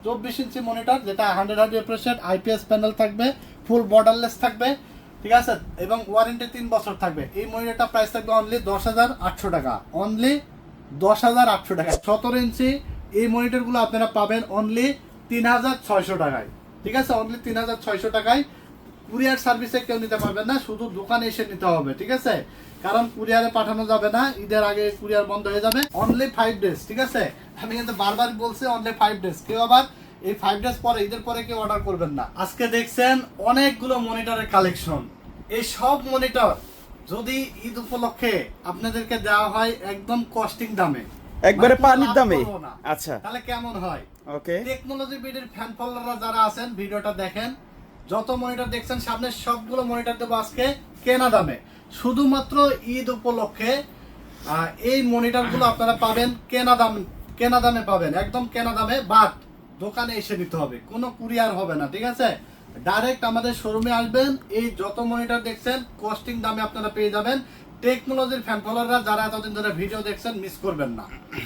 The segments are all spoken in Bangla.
24 ইঞ্চি মনিটর, যেটা 100 রিফ্রেশ রেট, আইপিএস প্যানেল থাকবে, ফুল বর্ডারলেস থাকবে, ঠিক আছে, এবং ওয়ারেন্টি 3 বছর থাকবে। এই মনিটরটা প্রাইস থাকবে অনলি 10,800 টাকা, অনলি 10,800 টাকা। 17 ইঞ্চি এই মনিটরগুলো আপনারা পাবেন অনলি 3,600 টাকায়, ঠিক আছে, অনলি 3,600 টাকায়। কুরিয়ার সার্ভিসে কেউ নিতে পারবেন না, শুধু দোকানে এসে নিতে হবে, ঠিক আছে, কারণ কুরিয়ারে পাঠানো যাবে না, ঈদের আগে কুরিয়ার বন্ধ হয়ে যাবে। অনলি 5 ডেজ, ঠিক আছে, আমি কিন্তু বারবার বলছি অনলি 5 ডেজ। কেউ আবার এই 5 ডেজ পরে, ঈদের পরে কেউ অর্ডার করবেন না। আজকে দেখছেন অনেকগুলো মনিটরের কালেকশন। এই সব মনিটর যদি ঈদ উপলক্ষে আপনাদেরকে দেওয়া হয় একদম কস্টিং দামে, একবারে পানির দামে, আচ্ছা তাহলে কেমন হয়? ওকে, টেকনোলজি বিডির ফ্যান ফলোয়াররা যারা আছেন ভিডিওটা দেখেন, যত মনিটর দেখছেন সামনে সবগুলো মনিটর দেবো আজকে কেনা দামে। শুধুমাত্র ঈদ উপলক্ষে এই মনিটরগুলো আপনারা পাবেন কেনা দামে পাবেন, একদম কেনা দামে। বাট দোকানে এসে নিতে হবে, কোনো কুরিয়ার হবে না, ঠিক আছে, ডাইরেক্ট আমাদের শোরুমে আসবেন। এই যত মনিটর দেখছেন কস্টিং দামে আপনারা পেয়ে যাবেন। টেকনোলজির ফ্যান ফলোয়াররা যারা এতদিন ধরে ভিডিও দেখছেন মিস করবেন না,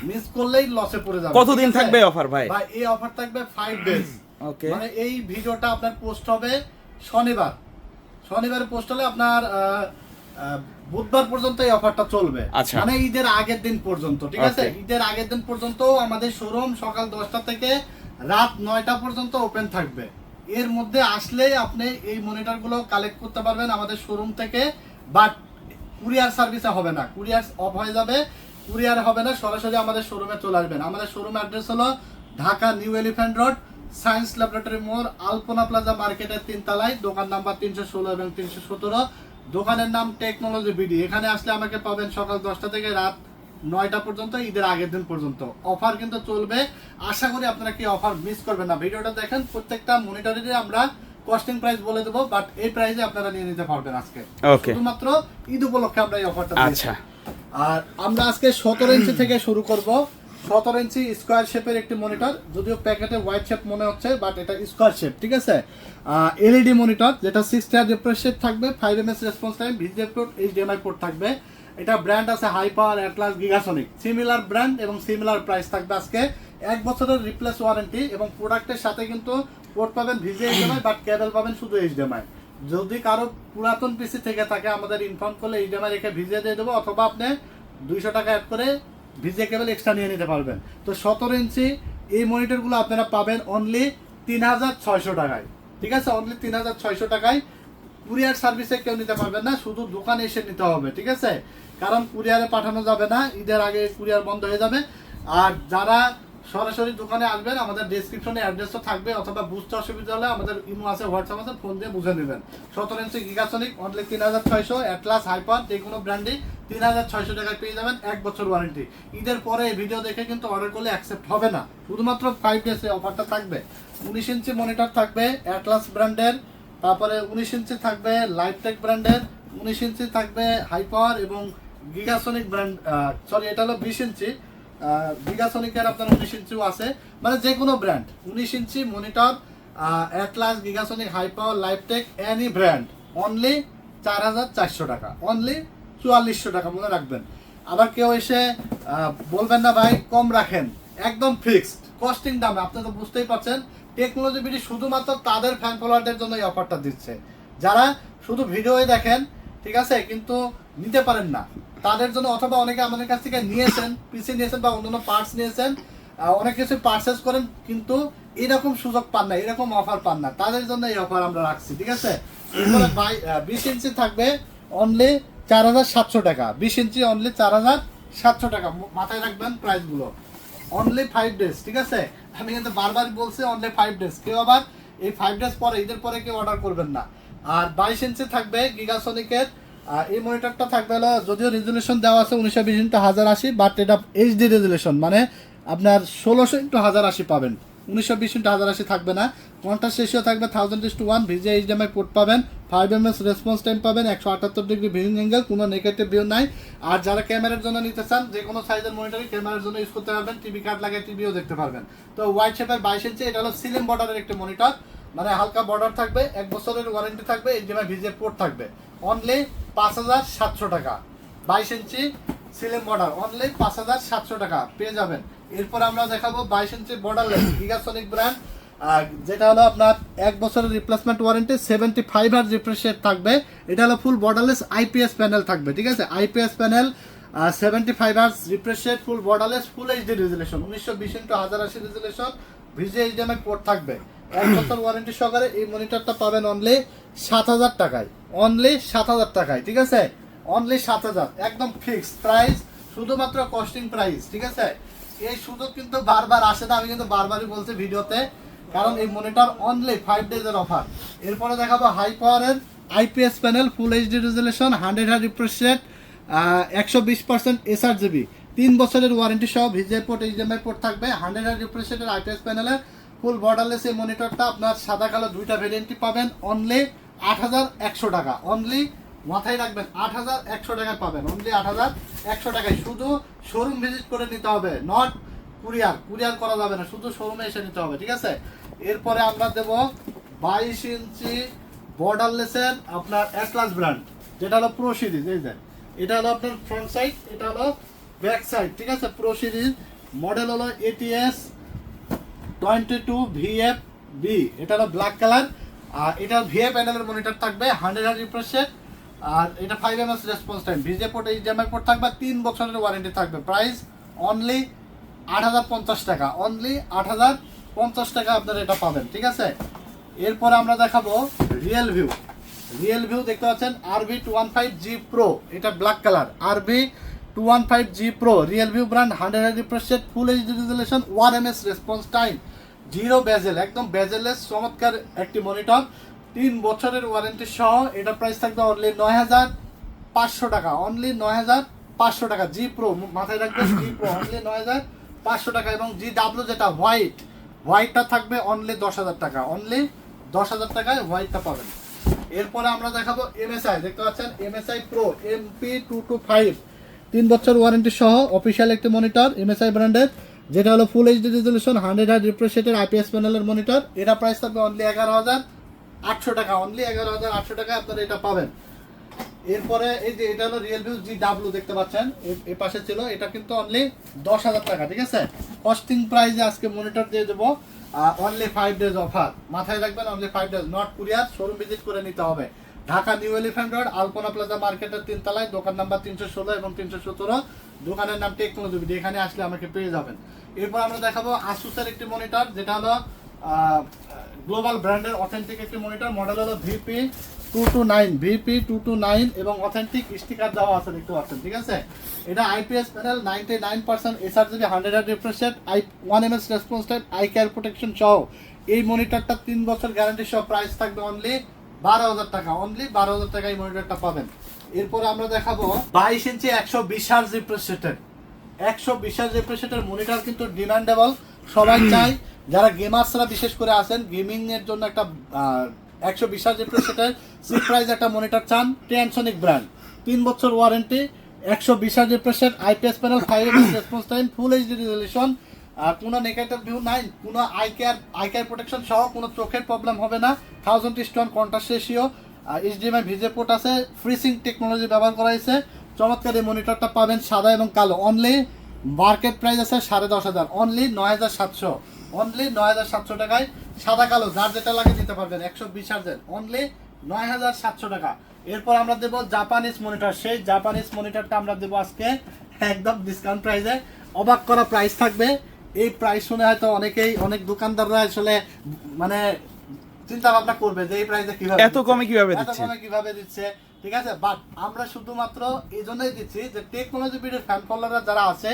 মিস করলেই লসে পড়ে যাবেন। কতদিন থাকবে অফার ভাই? ভাই এই অফার থাকবে 5 ডেজ। ওকে, মানে এই ভিডিওটা আপনার পোস্ট হবে শনিবার পোস্ট হলে আপনার বুধবার পর্যন্ত এই অফারটা চলবে, আচ্ছা, মানে ঈদের আগের দিন পর্যন্ত, ঠিক আছে, ঈদের আগের দিন পর্যন্ত আমাদের শোরুম সকাল 10টা থেকে রাত 9টা পর্যন্ত ওপেন থাকবে। এর মধ্যে আসলে আপনি এই মনিটরগুলো কালেক্ট করতে পারবেন আমাদের শোরুম থেকে। বাট কুরিয়ার সার্ভিসে হবে না, কুরিয়ার অফ হয়ে যাবে, কুরিয়ার হবে না, সরাসরি আমাদের শোরুমে চলে আসবেন। আমাদের শোরুম অ্যাড্রেস হলো Dhaka New Elephant Road, Science laboratory মোড়, আলপনা প্লাজা মার্কেটের 3 তলায়, দোকান নাম্বার 316 এবং 317। দোকানের নাম টেকনোলজি বিডি। এখানে আসলে আমাকে পাবেন সকাল 10টা থেকে রাত 9টা পর্যন্ত, ঈদের আগের দিন পর্যন্ত অফার কিন্তু চলবে। আশা করি আপনারা কি অফার মিস করবেন না। ভিডিওটা দেখেন, প্রত্যেকটা মনিটরের আমরা কস্টিং প্রাইস বলে দেবো, বাট এই প্রাইসে আপনারা নিয়ে নিতে পারবেন আজকে, শুধুমাত্র ঈদ উপলক্ষে আমরা এই অফারটা দিচ্ছি। আর আমরা আজকে 17 ইঞ্চি থেকে শুরু করব। 17 ইঞ্চি স্কোয়ার শেপের একটি মনিটর, যদিও প্যাকেটে হোয়াইট শেপ মনে হচ্ছে, বাট এটা স্কোয়ার শেপ, ঠিক আছে, এলইডি মনিটর, যেটা 6 টায়ার রিফ্রেশ রেট থাকবে, 5 MS response time, VGA port, HDMI port থাকবে। এটা ব্র্যান্ড আছে high power, Atlas, গিগাসনিক, similar brand এবং সিমিলার প্রাইস থাকবে আজকে। 1 বছরের রিপ্লেস ওয়ারেন্টি এবং প্রোডাক্টের সাথে কিন্তু পোর্ট পাবেন ভিজিএ, এইচডিএমআই, বাট কেবল পাবেন শুধু এইচডিএমআই। যদি কারো পুরাতন পিসি থেকে থাকে আমাদের ইনফর্ম করলে এইচডিএমআই রেখে ভিজিএ দিয়ে দেবো, অথবা আপনি 200 টাকা অ্যাড করে ভিজিএ কেবল এক্সট্রা নিয়ে নিতে পারবেন। তো 17 ইঞ্চি এই মনিটরগুলো আপনারা পাবেন অনলি 3,600 টাকায়, ঠিক আছে, অনলি 3,600 টাকায়। কুরিয়ার সার্ভিসে কেউ নিতে পারবেন না, শুধু দোকানে এসে নিতে হবে, ঠিক আছে, কারণ কুরিয়ারে পাঠানো যাবে না, ঈদের আগে কুরিয়ার বন্ধ হয়ে যাবে। আর যারা সরাসরি দোকানে আসবেন, আমাদের ডেসক্রিপশনে অ্যাড্রেসও থাকবে, অথবা বুঝতে অসুবিধা হলে আমাদের ইমো আছে, হোয়াটসঅ্যাপ আছে, ফোন দিয়ে বুঝে নেবেন। 17 ইঞ্চি গিগাসনিক অনলি 3,600, অ্যাটলাস, হাইপার, যে কোনো ব্র্যান্ডে 3,600 টাকায় পেয়ে যাবেন, 1 বছর ওয়ারেন্টি। ঈদের পরে এই ভিডিও দেখে কিন্তু অর্ডার করলে অ্যাকসেপ্ট হবে না, শুধুমাত্র 5 ডেজে অফারটা থাকবে। 19 ইঞ্চি মনিটর থাকবে অ্যাটলাস ব্র্যান্ডের, তারপরে 19 ইঞ্চি থাকবে লাইফটেক ব্র্যান্ডের, 19 ইঞ্চি থাকবে হাইপার এবং গিগাসনিক ব্র্যান্ড, সরি এটা হলো 20 ইঞ্চি গিগাসনিকের আপনার 19 ইঞ্চিও আছে, মানে যে কোনো brand 19 inch monitor, Atlas, গিগাসনিক, হাইপাওয়ার, লাইফটেক, any brand only 4,400 টাকা, অনলি 4,400 টাকা, মনে রাখবেন। আবার কেউ এসে বলবেন না ভাই কম রাখেন, একদম ফিক্সড কস্টিং দামে। আপনি তো বুঝতেই পারছেন টেকনোলজি বিডি শুধুমাত্র তাদের ফ্যান ফলোয়ারদের জন্য এই অফারটা দিচ্ছে, যারা শুধু ভিডিওই দেখেন, ঠিক আছে, কিন্তু নিতে পারেন না তাদের জন্য। অথবা অনেকে আমাদের কাছ থেকে নিয়েছেন, পিসি নিয়েছেন বা অন্যান্য পার্টস নিয়েছেন, অনেক কিছু পারচেস করেন, কিন্তু এরকম সুযোগ পান না, এরকম অফার পান না, তাদের জন্য এই অফার আমরা রাখছি, ঠিক আছে। এরপরে 20 ইঞ্চি থাকবে অনলি 4,700 টাকা, 20 ইঞ্চি অনলি 4,700 টাকা, মাথায় রাখবেন প্রাইসগুলো। অনলি 5 ডেজ, ঠিক আছে, আমি কিন্তু বারবার বলছি অনলি 5 ডেজ। কেউ আবার এই 5 ডেজ পরে, ঈদের পরে কেউ অর্ডার করবেন না। আর 22 ইঞ্চি থাকবে গিগাসনিকের, এই মনিটরটা থাকবে হলো, যদিও রেজুলেশন দেওয়া আছে 1920x1080, বাট এটা এইচডি রেজুলেশন, মানে আপনার 1600x1080 পাবেন, 1920x1080 থাকবে না। কন্ট্রাস্ট রেশিও থাকবে 1000:1, ভিজিএ এইচডিএমআই পোর্ট পাবেন, 5 এমএস রেসপন্স টাইম পাবেন, 178 ডিগ্রি ভিউইং অ্যাঙ্গেল, কোনো নেগেটিভ ভিউ নাই। আর যারা ক্যামেরার জন্য নিতে চান, যে কোনো সাইজের মনিটরই ক্যামেরার জন্য ইউজ করতে পারবেন, টিভি কার্ড লাগিয়ে টিভিও দেখতে পারবেন। তো হোয়াইট শেপের 22 ইঞ্চি, এটা হলো সিলিং বর্ডারের একটি মনিটর, মানে হালকা বর্ডার থাকবে, 1 বছরের ওয়ারেন্টি থাকবে, এইচডিএমআই ভিজিএ পোর্ট থাকবে, অনলি 5,700 টাকা। 22 ইঞ্চি সিলিং বর্ডার অনলি 5700 টাকা পেয়ে যাবেন। এরপর আমরা দেখাবো 22 ইঞ্চি বর্ডারলেস গিগাসনিক ব্র্যান্ড, যেটা হলো আপনার 1 বছরের replacement warranty, 75 hertz refresh rate থাকবে। এটা হলো ফুল বর্ডারলেস আইপিএস প্যানেল থাকবে, ঠিক আছে, IPS panel, 75 hertz refresh rate, ফুল বর্ডারলেস, ফুল এইচডি রেজুলেশন, 1920x1080 রেজুলেশন, ভিজি এইচডিএমআই পোর্ট থাকবে। 1 বছর ওয়ারেন্টি সহকারে এই মনিটরটা পাবেন অনলি 7000 টাকায়, অনলি 7000 টাকায়, ঠিক আছে, অনলি 7000, একদম ফিক্সড প্রাইস, শুধুমাত্র কস্টিং প্রাইস, ঠিক আছে। এই সুযোগ কিন্তু বারবার আসে না, আমি কিন্তু বারবারই বলছি ভিডিওতে, কারণ এই মনিটর অনলি 5 ডেজের অফার। এরপরে দেখাবো হাই পাওয়ারের আইপিএস প্যানেল, ফুল HD resolution, 100 hertz refresh rate, 120% sRGB, 3 বছরের ওয়ারেন্টি সহ, ভিজিএ পোর্ট, এইচডিএমআই পোর্ট থাকবে, 100 হার্জ রিফ্রেশ রেটের আইপিএস প্যানেলের ফুল বর্ডারলেস এই মনিটরটা আপনার সাদা কালো দুইটা ভেরিয়েন্টই পাবেন অনলি 8100 টাকা, অনলি মাথায় রাখবেন 8100 টাকায় পাবেন, অনলি 8100 টাকায়। শুধু শোরুম ভিজিট করে নিতে হবে, নট কুরিয়ার করা যাবে না, শুধু শোরুমে এসে নিতে হবে, ঠিক আছে। এরপরে আমরা দেব 22 ইঞ্চি বর্ডারলেসের আপনার অ্যাটলাস ব্র্যান্ড, যেটা হলো প্রো সিরিজ, এই যে এটা হলো আপনার ফ্রন্ট সাইড, এটা হলো ব্যাক সাইড, ঠিক আছে, প্রো সিরিজ মডেল হলো ATS 22VFB, এটা হলো ব্ল্যাক কালার, আর এটা VA প্যানেলের মনিটর থাকবে, 100 হার্জ রিফ্রেশ রেট, আর এটা 5 ms রেসপন্স টাইম, ভিজে পোর্ট, এইচডিএমআই পোর্ট থাকবে, 3 বছরের ওয়ারেন্টি থাকবে। প্রাইস অনলি 8050 টাকা, অনলি 8050 টাকা আপনারা এটা পাবেন, ঠিক আছে। এরপর আমরা দেখাবো রিয়েল ভিউ দেখতে পাচ্ছেন RV215G Pro, এটা black colour, RV215G Pro real view brand, 100 hertz refresh rate, full HD resolution, 1 ms response time, zero bezel, একদম বেজেললেস চমৎকার একটি মনিটর, 3 বছরের ওয়ারেন্টি সহ। এটা প্রাইস থাকবে অনলি 9500 টাকা, অনলি 9500 টাকা। জি প্রো মাথায় রাখবেন, জি প্রো অনলি 9500 টাকা, এবং GW যেটা হোয়াইটটা থাকবে অনলি 10000 টাকা, অনলি 10000 টাকায় হোয়াইটটা পাবেন। এরপরে আমরা দেখাবো MSI, দেখতে পাচ্ছেন MSI Pro MP225, 3 বছর ওয়ারেন্টি সহ অফিসিয়াল একটি মনিটর MSI ব্র্যান্ডের, যেটা হলো ফুল এইচডি রেজুলেশন, 100 হার্জ রিফ্রেশ রেটের আইপিএস প্যানেলের মনিটর। এটা প্রাইস থাকবে অনলি 11800 টাকা, অনলি 11800 টাকা আপনারা এটা পাবেন। এরপরে এই যে এটা হলো রিয়েলভিউ GW দেখতে পাচ্ছেন, এই পাশে ছিল, এটা কিন্তু অনলি 10000 টাকা, ঠিক আছে। কস্টিং প্রাইসে আজকে মনিটর দিয়ে দেবো অনলি 5 ডেজ অফার, মাথায় রাখবেন, only 5 days, not courier, showroom visit করে নিতে হবে। ঢাকা নিউ এলিফ্যান্ট রোড, আলপনা প্লাজা মার্কেটের 3 তলায়, দোকান নাম্বার 316 এবং 317, দোকানের নাম টেকনোলজি, এখানে আসলে আমাকে পেয়ে যাবেন। এরপর আমরা দেখাবো আসুসের একটি মনিটর, যেটা হলো গ্লোবাল ব্র্যান্ডের অথেন্টিক একটি মনিটর, মডেল হলো VP229 এবং অথেন্টিক স্টিকার দেওয়া আছে দেখতে পাচ্ছেন, ঠিক আছে। এটা IPS panel, 99% sRGB, 100 hertz refresh rate, 1 ms response time, eye care protection সহ এই মনিটরটা 3 বছর গ্যারান্টি সহ। প্রাইস থাকবে অনলি 12000 টাকা, অনলি 12000 টাকা এই মনিটরটা পাবেন। এরপরে আমরা দেখাবো 22 ইঞ্চি 120 হার্জ রিফ্রেশ রেটের, 120 হার্জ রিফ্রেশ রেটের মনিটর কিন্তু ডিমান্ডেবল, সবাই চাই, যারা গেমার্সরা বিশেষ করে আছেন, গেমিং এর জন্য একটা 120 হার্জ রিফ্রেশ রেটের সি প্রাইস একটা মনিটর চান, ট্রান্সনিক ব্র্যান্ড, 3 বছর warranty, 120 hertz refresh rate, IPS panel, 5 ms response time, ফুল এইচডি রেজুলেশন, কোনো নেগেটিভ ভিউ নাই, কোনো আই কেয়ার প্রোটেকশন সহ, কোনো চোখের প্রবলেম হবে না, 1000 স্টোন কন্ট্রাস্ট রেশিও, এইচডিএমআই ভিজে পোর্ট আছে, ফ্রিসিং টেকনোলজি ব্যবহার করা হয়েছে। চমৎকার এই মনিটরটা পাবেন সাদা এবং কালো, অনলি মার্কেট প্রাইস আছে 10500, অনলি 9700, অনলি 9700 টাকায় সাদা কালো, যার যেটা লাগে নিতে পারবেন, 120 হার্জের, অনলি 9700 টাকা। এরপর আমরা দেবো জাপানিজ মনিটর, সেই জাপানিজ মনিটরটা আমরা দেবো আজকে একদম ডিসকাউন্ট প্রাইসে, অবাক করা প্রাইস থাকবে। এই প্রাইস শুনে হয়তো অনেক দোকানদাররা আসলে মানে চিন্তা ভাবনা করবে যে এই প্রাইসে কিভাবে এত কমে কিভাবে দিচ্ছে, ঠিক আছে। বাট আমরা শুধুমাত্র এই জন্যই দিচ্ছি যে টেকনোলজি বিডের ফ্যান ফলোয়াররা যারা আছে,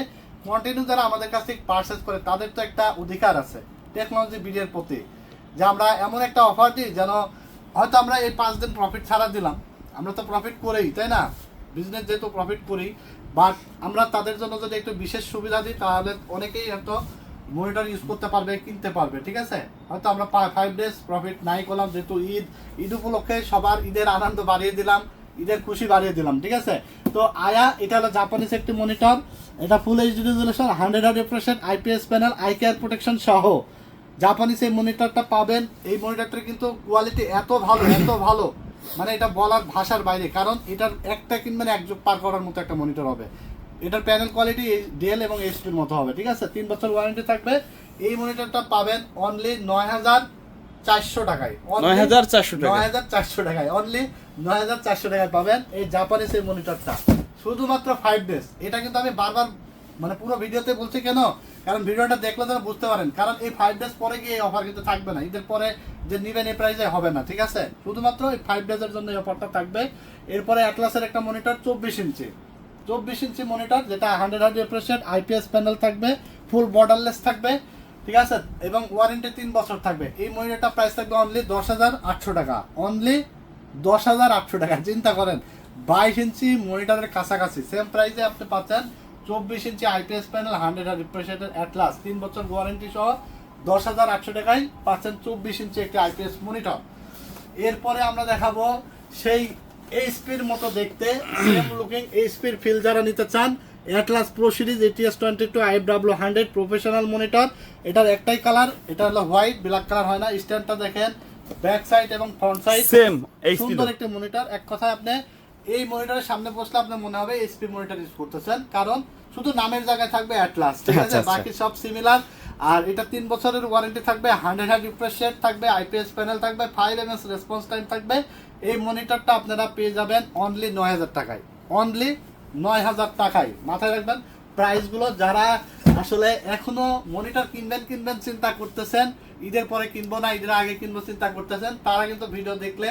কন্টিনিউ যারা আমাদের কাছ থেকে পারচেজ করে, তাদের তো একটা অধিকার আছে টেকনোলজি বিডের প্রতি, যে আমরা এমন একটা অফার দিই যেন, হয়তো আমরা এই 5 দিন প্রফিট ছাড়া দিলাম, আমরা তো প্রফিট করেই, তাই না, বিজনেস যেহেতু প্রফিট করি, বাট আমরা তাদের জন্য যদি একটু বিশেষ সুবিধা দিই, তাহলে অনেকেই হয়তো মনিটর ইউজ করতে পারবে, কিনতে পারবে, ঠিক আছে। হয়তো আমরা 5 ডেজ প্রফিট নাই করলাম, যেহেতু ঈদ উপলক্ষে সবার ঈদের আনন্দ বাড়িয়ে দিলাম, ঈদের খুশি বাড়িয়ে দিলাম, ঠিক আছে। তো এটা হলো জাপানিজ একটি মনিটর, এটা ফুল HD resolution, 100 hertz refresh rate, IPS panel, eye care protection সহ জাপানিজ এই মনিটরটা পাবেন। এই মনিটরটার কিন্তু কোয়ালিটি এত ভালো, মানে এটা বলার ভাষার বাইরে, কারণ এটার একটা কিনবেন এক যুগ পার করার মতো একটা মনিটর হবে। এটার প্যানেল কোয়ালিটি ডেল এবং এইচপির মতো হবে, ঠিক আছে। 3 বছর ওয়ারেন্টি থাকবে। এই মনিটরটা পাবেন অনলি 9400 টাকায়, 9400 টাকা, 9400 টাকায়, অনলি 9400 টাকায় পাবেন এই জাপানিজ এই মনিটরটা, শুধুমাত্র 5 ডেজ। এটা কিন্তু আমি বারবার মানে পুরো ভিডিওতে বলছি কেন, কারণ ভিডিওটা দেখলে তারা বুঝতে পারেন, কারণ এই 5 ডেজ পরে গিয়ে এই অফার কিন্তু থাকবে না, ঈদের পরে যে নিবেন এই প্রাইসে হবে না, ঠিক আছে। শুধুমাত্র এই 5 ডেজের জন্য এই অফারটা থাকবে। এরপরে অ্যাটলাসের একটা মনিটর 24 ইঞ্চি মনিটর, যেটা 100 রিফ্রেশ রেট, আইপিএস প্যানেল থাকবে, ফুল বর্ডারলেস থাকবে, ঠিক আছে, এবং ওয়ারেন্টি 3 বছর থাকবে। এই মনিটরটা প্রাইস থাকবে অনলি 10,800 টাকা, অনলি 10,800 টাকা। চিন্তা করেন 22 ইঞ্চি মনিটরের কাছাকাছি সেম প্রাইসে আপনি পাচ্ছেন 24 ইঞ্চি আইপিএস প্যানেল, 100 রিফ্রেশ রেটের অ্যাটলাস, 3 বছর ওয়ারেন্টি সহ 10,800 টাকায় পাচ্ছেন 24 ইঞ্চি একটি আইপিএস মনিটর। এরপরে আমরা দেখাবো সেই এইচপির মতো দেখতে সেম লুকিং এইচপির ফিল যারা নিতে চান, Atlas pro series ATS 22 IFW100 professional monitor. এটার একটাই কালার, এটা হলো হোয়াইট, ব্ল্যাক কালার হয় না। স্ট্যান্ডটা দেখেন, ব্যাক সাইড এবং ফ্রন্ট সাইড সেম এইচপি, সুন্দর একটি মনিটর। এক কথায় আপনি এই মনিটরের সামনে বসলে আপনার মনে হবে এইচপি মনিটর ইউজ করতেছেন, কারণ শুধু নামের জায়গায় থাকবে অ্যাটলাস, ঠিক আছে, বাকি সব সিমিলার। আর এটা 3 বছরের ওয়ারেন্টি থাকবে, 100 রিফ্রেশ রেট থাকবে, আইপিএস প্যানেল থাকবে, 5 ms রেসপন্স টাইম থাকবে। এই মনিটরটা আপনারা পেয়ে যাবেন অনলি 9000 টাকায়, অনলি 9000 টাকায়। মাথায় রাখবেন প্রাইসগুলো, যারা আসলে এখনো মনিটর কিনবেন চিন্তা করতেছেন, ঈদের পরে কিনবো না ঈদের আগে কিনবো চিন্তা করতেছেন, তারা কিন্তু ভিডিও দেখলে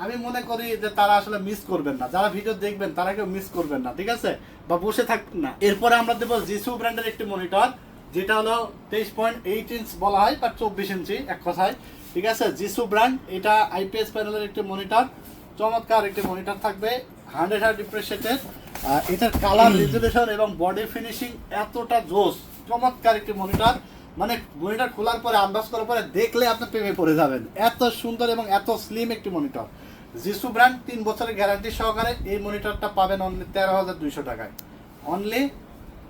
আমি মনে করি যে তারা আসলে মিস করবেন না। যারা ভিডিও দেখবেন তারা কেউ মিস করবেন না, ঠিক আছে, বা বসে থাকবেন না। এরপরে আমরা দেবো জিসু ব্র্যান্ডের একটি মনিটর, যেটা হলো 23.8 ইঞ্চ বলা হয়, বা 24 ইঞ্চি এক কথায়, ঠিক আছে। জিসু ব্র্যান্ড, এটা আইপিএস প্যানেলের একটি মনিটর, চমৎকার একটি মনিটর থাকবে, 100 রিফ্রেশ রেটের। এটার কালার রেজুলেশন এবং বডি ফিনিশিং এতটা জোস, চমৎকার একটি মনিটর। মানে মনিটর খোলার পরে আনবক্স করার পরে দেখলে আপনি প্রেমে পড়ে যাবেন, এত সুন্দর এবং এত স্লিম একটি মনিটর। জিসু ব্র্যান্ড 3 বছরের গ্যারান্টি সহকারে এই মনিটরটা পাবেন অনলি 13,200 টাকায়, অনলি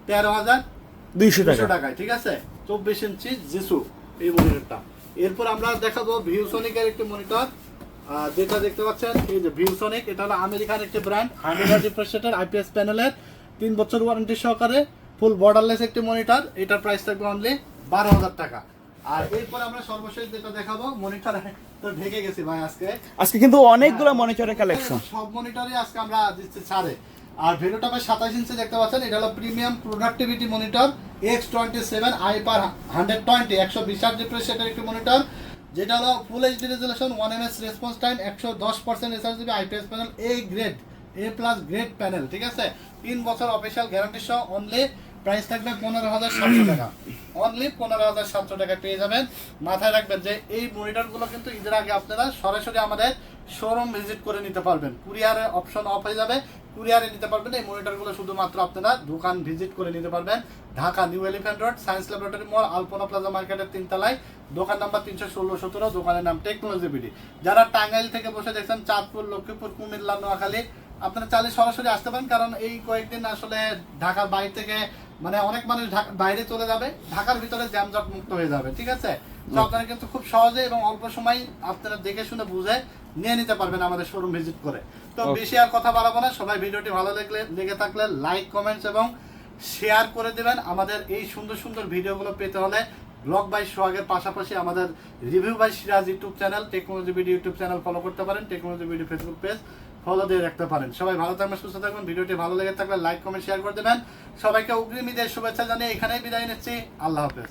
13,200 টাকায়, ঠিক আছে। 24 ইঞ্চি জিসু এই মনিটরটা। এরপর আমরা দেখাবো ভিউসনিকের একটি মনিটর, যেটা দেখতে পাচ্ছেন এই যে ভিউসনিক, এটা হলো আমেরিকান একটি ব্র্যান্ড, 100 রিফ্রেশ রেটের, আইপিএস প্যানেলের, 3 বছর ওয়ারেন্টি সহকারে, ফুল বর্ডারলেস একটি মনিটর। এটার প্রাইস থাকবে অনলি 12,000 টাকা। আর এরপর আমরা সর্বশেষ যেটা দেখাবো, মনিটর তো ঢেকে গেছি ভাই আজকে কিন্তু অনেকগুলো মনিটরের কালেকশন, সব মনিটরই আজকে আমরা দিচ্ছি ছাড়ে। আর ভিডিওটা 27 ইঞ্চি দেখতে পাচ্ছেন, এটা হলো premium productivity monitor X27 IPAR 120 120 refresh রেটের একটি মনিটর, যেটা হলো ফুল HD resolution, 1 ms response time, 110% sRGB, IPS panel, A+ grade panel, ঠিক আছে। 3 বছর অফিশিয়াল গ্যারান্টি সহ অনলি প্রাইস থাকবে 15,700 টাকা, অনলি 15,700 টাকা পেয়ে যাবেন। মাথায় রাখবেন যে এই মনিটরগুলো কিন্তু ঈদের আগে আপনারা সরাসরি আমাদের শোরুম ভিজিট করে নিতে পারবেন, কুরিয়ারের অপশন অফ হয়ে যাবে, কুরিয়ারে নিতে পারবেন। এই মনিটরগুলো শুধুমাত্র আপনারা দোকান ভিজিট করে নিতে পারবেন, Dhaka New Elephant Road, Science Laboratory Mall, Alpana Plaza মার্কেটের 3 তলায়, দোকান নাম্বার 316-17, দোকানের নাম টেকনোলজি বিডি। যারা টাঙ্গাইল থেকে বসে দেখছেন, চাঁদপুর, লক্ষ্মীপুর, কুমিল্লা, নোয়াখালী, আপনারা চাইলে সরাসরি আসতে পারেন, কারণ এই কয়েকদিন আসলে ঢাকার বাইরে থেকে মানে অনেক মানুষ বাইরে চলে যাবে, ঢাকার ভিতরে জ্যামজট মুক্ত হয়ে যাবে, ঠিক আছে। তো আপনারা কিন্তু খুব সহজে এবং অল্প সময় আপনারা দেখে শুনে বুঝে নিয়ে নিতে পারবেন আমাদের শোরুম ভিজিট করে। তো বেশি আর কথা বাড়াবো না, সবাই ভিডিওটি ভালো লেগে থাকলে লাইক, কমেন্টস এবং শেয়ার করে দেবেন। আমাদের এই সুন্দর সুন্দর ভিডিওগুলো পেতে হলে ব্লগ বাই সোহাগের পাশাপাশি আমাদের review by Siraj YouTube channel, technology video YouTube channel follow করতে পারেন, technology video Facebook page follow দিয়ে রাখতে পারেন। সবাই ভালো থাকবেন, সুস্থ থাকবেন। ভিডিওটি ভালো লেগে থাকলে লাইক, কমেন্ট, শেয়ার করে দেবেন। সবাইকে অগ্রিম ঈদের শুভেচ্ছা জানিয়ে এখানেই বিদায় নিচ্ছি। আল্লাহ হাফেজ।